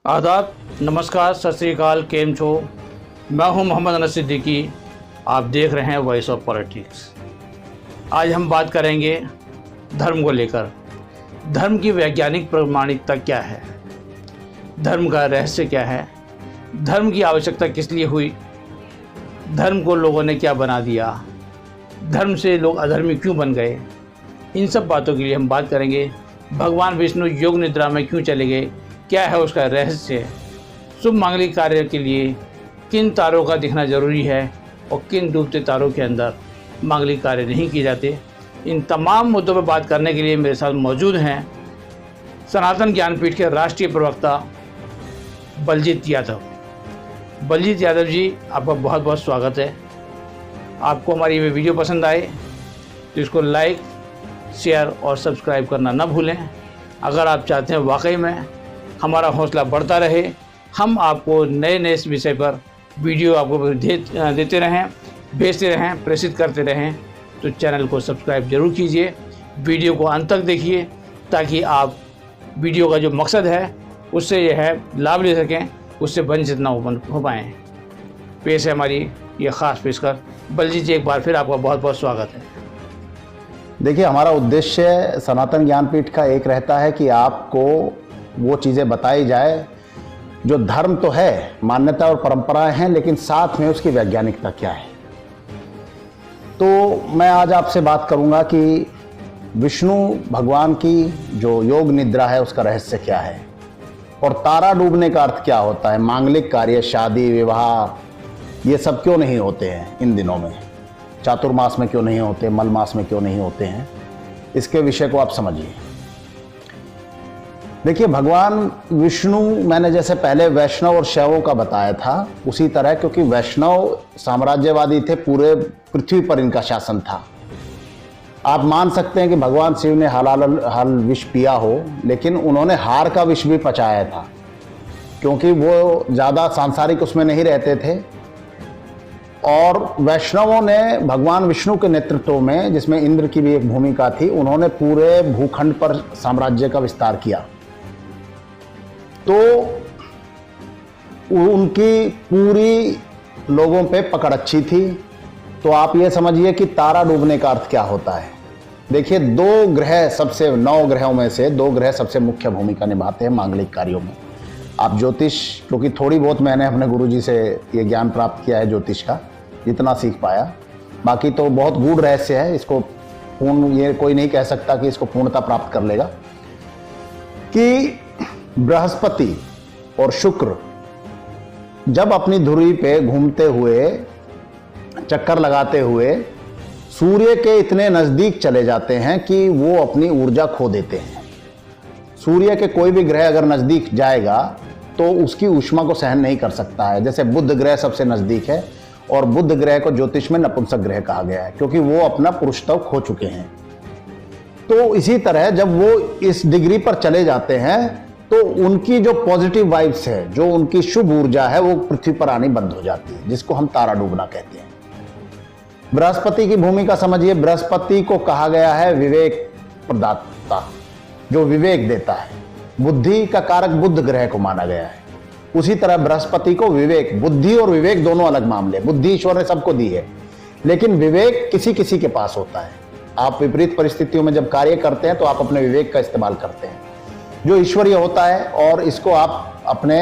आदाब, नमस्कार, सत श्री अकाल, केम छो। मैं हूं मोहम्मद अनस सिद्दीकी। आप देख रहे हैं वॉइस ऑफ पॉलिटिक्स। आज हम बात करेंगे धर्म को लेकर। धर्म की वैज्ञानिक प्रामाणिकता क्या है, धर्म का रहस्य क्या है, धर्म की आवश्यकता किस लिए हुई, धर्म को लोगों ने क्या बना दिया, धर्म से लोग अधर्मी क्यों बन गए। इन सब बातों के लिए हम बात करेंगे। भगवान विष्णु योग निद्रा में क्यों चले गए, क्या है उसका रहस्य, शुभ मांगलिक कार्य के लिए किन तारों का दिखना जरूरी है और किन डूबते तारों के अंदर मांगलिक कार्य नहीं किए जाते। इन तमाम मुद्दों पर बात करने के लिए मेरे साथ मौजूद हैं सनातन ज्ञानपीठ के राष्ट्रीय प्रवक्ता बलजीत यादव। बलजीत यादव जी, आपका बहुत बहुत स्वागत है। आपको हमारी ये वीडियो पसंद आए तो इसको लाइक, शेयर और सब्सक्राइब करना ना भूलें। अगर आप चाहते हैं वाकई में हमारा हौसला बढ़ता रहे, हम आपको नए नए विषय पर वीडियो आपको देते रहें, भेजते रहें, प्रेषित करते रहें, तो चैनल को सब्सक्राइब जरूर कीजिए। वीडियो को अंत तक देखिए ताकि आप वीडियो का जो मकसद है उससे यह है लाभ ले सकें, उससे वंचित ना हो पाएँ। पेश है हमारी ये ख़ास पेशकर। बलजीत जी, एक बार फिर आपका बहुत बहुत स्वागत है। देखिए, हमारा उद्देश्य सनातन ज्ञानपीठ का एक रहता है कि आपको वो चीज़ें बताई जाए जो धर्म तो है, मान्यता और परंपराएं हैं, लेकिन साथ में उसकी वैज्ञानिकता क्या है। तो मैं आज आपसे बात करूंगा कि विष्णु भगवान की जो योग निद्रा है उसका रहस्य क्या है, और तारा डूबने का अर्थ क्या होता है। मांगलिक कार्य, शादी, विवाह, ये सब क्यों नहीं होते हैं इन दिनों में, चातुर्मास में क्यों नहीं होते, मल मास में क्यों नहीं होते हैं, इसके विषय को आप समझिए। देखिए, भगवान विष्णु, मैंने जैसे पहले वैष्णव और शैवों का बताया था, उसी तरह, क्योंकि वैष्णव साम्राज्यवादी थे, पूरे पृथ्वी पर इनका शासन था। आप मान सकते हैं कि भगवान शिव ने हल विष पिया हो, लेकिन उन्होंने हार का विष भी पचाया था, क्योंकि वो ज़्यादा सांसारिक उसमें नहीं रहते थे। और वैष्णवों ने भगवान विष्णु के नेतृत्व में, जिसमें इंद्र की भी एक भूमिका थी, उन्होंने पूरे भूखंड पर साम्राज्य का विस्तार किया। तो उनकी पूरी लोगों पे पकड़ अच्छी थी। तो आप ये समझिए कि तारा डूबने का अर्थ क्या होता है। देखिए, 2 ग्रह, सबसे 9 ग्रहों में से 2 ग्रह सबसे मुख्य भूमिका निभाते हैं मांगलिक कार्यों में। आप ज्योतिष, क्योंकि थोड़ी बहुत मैंने अपने गुरुजी से ये ज्ञान प्राप्त किया है ज्योतिष का, जितना सीख पाया, बाकी तो बहुत गूढ़ रहस्य है, इसको पूर्ण ये कोई नहीं कह सकता कि इसको पूर्णता प्राप्त कर लेगा। कि बृहस्पति और शुक्र जब अपनी धुरी पे घूमते हुए, चक्कर लगाते हुए सूर्य के इतने नजदीक चले जाते हैं कि वो अपनी ऊर्जा खो देते हैं। सूर्य के कोई भी ग्रह अगर नजदीक जाएगा तो उसकी ऊष्मा को सहन नहीं कर सकता है। जैसे बुध ग्रह सबसे नजदीक है, और बुध ग्रह को ज्योतिष में नपुंसक ग्रह कहा गया है, क्योंकि वो अपना पुरुषत्व खो चुके हैं। तो इसी तरह जब वो इस डिग्री पर चले जाते हैं तो उनकी जो पॉजिटिव वाइब्स है, जो उनकी शुभ ऊर्जा है, वो पृथ्वी पर आनी बंद हो जाती है, जिसको हम तारा डूबना कहते हैं। बृहस्पति की भूमिका समझिए। बृहस्पति को कहा गया है विवेक प्रदाता, जो विवेक देता है। बुद्धि का कारक बुध ग्रह को माना गया है। उसी तरह बृहस्पति को विवेक, बुद्धि और विवेक दोनों अलग मामले। बुद्धि ईश्वर ने सबको दी है, लेकिन विवेक किसी किसी के पास होता है। आप विपरीत परिस्थितियों में जब कार्य करते हैं तो आप अपने विवेक का इस्तेमाल करते हैं, जो ईश्वरीय होता है, और इसको आप अपने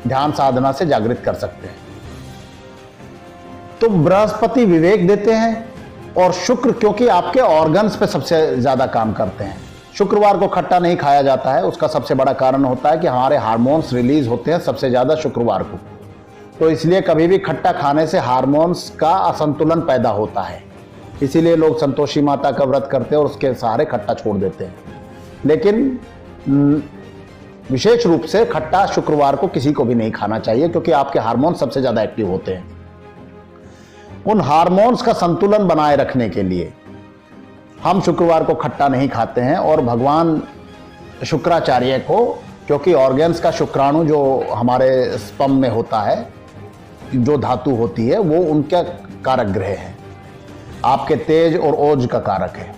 ध्यान साधना से जागृत कर सकते हैं। तो बृहस्पति विवेक देते हैं, और शुक्र क्योंकि आपके ऑर्गन्स पे सबसे ज्यादा काम करते हैं। शुक्रवार को खट्टा नहीं खाया जाता है, उसका सबसे बड़ा कारण होता है कि हमारे हार्मोन्स रिलीज होते हैं सबसे ज्यादा शुक्रवार को। तो इसलिए कभी भी खट्टा खाने से हार्मोन्स का असंतुलन पैदा होता है, इसीलिए लोग संतोषी माता का व्रत करते हैं और उसके सहारे खट्टा छोड़ देते हैं। लेकिन विशेष रूप से खट्टा शुक्रवार को किसी को भी नहीं खाना चाहिए, क्योंकि आपके हार्मोन सबसे ज्यादा एक्टिव होते हैं। उन हार्मोन्स का संतुलन बनाए रखने के लिए हम शुक्रवार को खट्टा नहीं खाते हैं। और भगवान शुक्राचार्य को, क्योंकि ऑर्गन्स का शुक्राणु जो हमारे स्पर्म में होता है, जो धातु होती है, वो उनका कारक ग्रह है, आपके तेज और ओज का कारक है।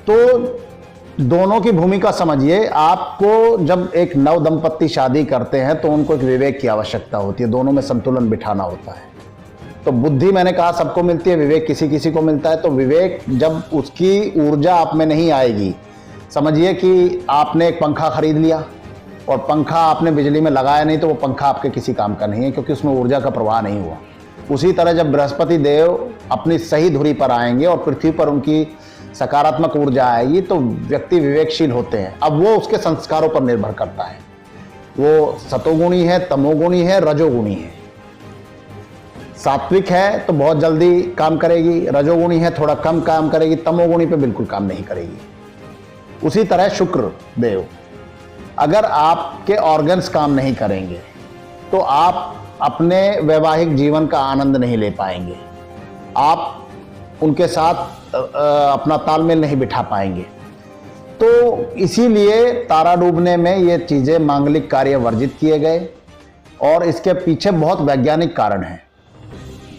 तो दोनों की भूमिका समझिए। आपको जब एक नव दंपत्ति शादी करते हैं तो उनको एक विवेक की आवश्यकता होती है, दोनों में संतुलन बिठाना होता है। तो बुद्धि मैंने कहा सबको मिलती है, विवेक किसी किसी को मिलता है। तो विवेक जब उसकी ऊर्जा आप में नहीं आएगी, समझिए कि आपने एक पंखा खरीद लिया और पंखा आपने बिजली में लगाया नहीं, तो वो पंखा आपके किसी काम का नहीं है, क्योंकि उसमें ऊर्जा का प्रवाह नहीं हुआ। उसी तरह जब बृहस्पति देव अपनी सही धुरी पर आएंगे और पृथ्वी पर उनकी सकारात्मक ऊर्जा आएगी, तो व्यक्ति विवेकशील होते हैं। अब वो उसके संस्कारों पर निर्भर करता है, वो सतोगुणी है, तमोगुणी है, रजोगुणी है। सात्विक है तो बहुत जल्दी काम करेगी, रजोगुणी है थोड़ा कम काम करेगी, तमोगुणी पे बिल्कुल काम नहीं करेगी। उसी तरह शुक्र देव, अगर आपके ऑर्गन्स काम नहीं करेंगे तो आप अपने वैवाहिक जीवन का आनंद नहीं ले पाएंगे, आप उनके साथ अपना तालमेल नहीं बिठा पाएंगे। तो इसीलिए तारा डूबने में ये चीज़ें, मांगलिक कार्य वर्जित किए गए, और इसके पीछे बहुत वैज्ञानिक कारण हैं।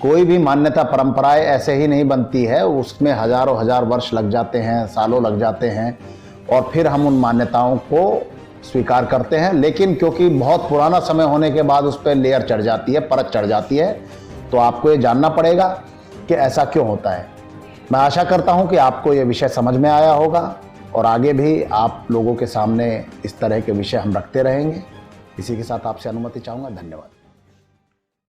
कोई भी मान्यता परंपराएं ऐसे ही नहीं बनती है, उसमें हजारों हजार वर्ष लग जाते हैं, सालों लग जाते हैं, और फिर हम उन मान्यताओं को स्वीकार करते हैं। लेकिन क्योंकि बहुत पुराना समय होने के बाद उस पर लेयर चढ़ जाती है, परत चढ़ जाती है, तो आपको ये जानना पड़ेगा कि ऐसा क्यों होता है। मैं आशा करता हूं कि आपको ये विषय समझ में आया होगा, और आगे भी आप लोगों के सामने इस तरह के विषय हम रखते रहेंगे। इसी के साथ आपसे अनुमति चाहूँगा। धन्यवाद।